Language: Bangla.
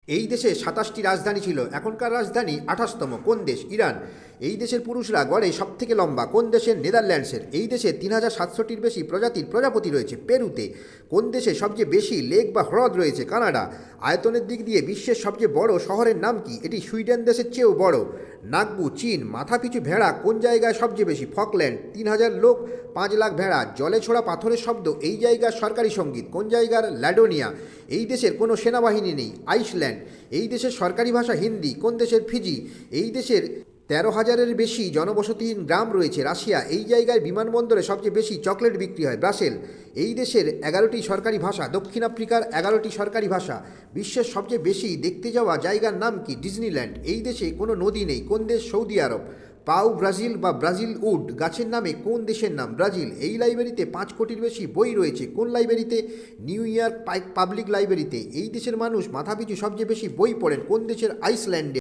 এই দেশে ২৭টি রাজধানী ছিল, এখনকার রাজধানী ২৮তম। কোন দেশ? ইরান। এই দেশের পুরুষরা গড়ে সবথেকে লম্বা। কোন দেশের? নেদারল্যান্ডসের। এই দেশে ৩৭০০টির বেশি প্রজাতির প্রজাপতি রয়েছে। পেরুতে। কোন দেশে সবচেয়ে বেশি লেক বা হ্রদ রয়েছে? কানাডা। আয়তনের দিক দিয়ে বিশ্বের সবচেয়ে বড় শহরের নাম কি? এটি সুইডেন দেশের চেয়েও বড়। নাগবু, চীন। মাথাপিছু ভেড়া কোন জায়গায় সবচেয়ে বেশি? ফকল্যান্ড। ৩,০০০ লোক, ৫,০০,০০০ ভেড়া। জলে ছোড়া পাথরের শব্দ এই জায়গার সরকারি সঙ্গীত। কোন জায়গার? ল্যাডোনিয়া। এই দেশের কোনো সেনাবাহিনী নেই। আইসল্যান্ড। এই দেশের সরকারি ভাষা হিন্দি। কোন দেশের? ফিজি। এই দেশের ১৩,০০০-এর বেশি জনবসতিহীন গ্রাম রয়েছে। রাশিয়া। এই জায়গায় বিমানবন্দরে সবচেয়ে বেশি চকলেট বিক্রি হয়। ব্রাসেল। এই দেশের ১১টি সরকারি ভাষা। দক্ষিণ আফ্রিকার ১১টি সরকারি ভাষা। বিশ্বের সবচেয়ে বেশি দেখতে যাওয়া জায়গার নাম কি? ডিজনিল্যান্ড। এই দেশে কোনো নদী নেই। কোন দেশ? সৌদি আরব। পাউ ব্রাজিল বা ব্রাজিল উড গাছের নামে কোন দেশের নাম? ব্রাজিল। এই লাইব্রেরিতে ৫ কোটির বেশি বই রয়েছে। কোন লাইব্রেরিতে? নিউ ইয়র্ক পাবলিক লাইব্রেরিতে। এই দেশের মানুষ মাথাপিছু সবচেয়ে বেশি বই পড়েন। কোন দেশের? আইসল্যান্ডে।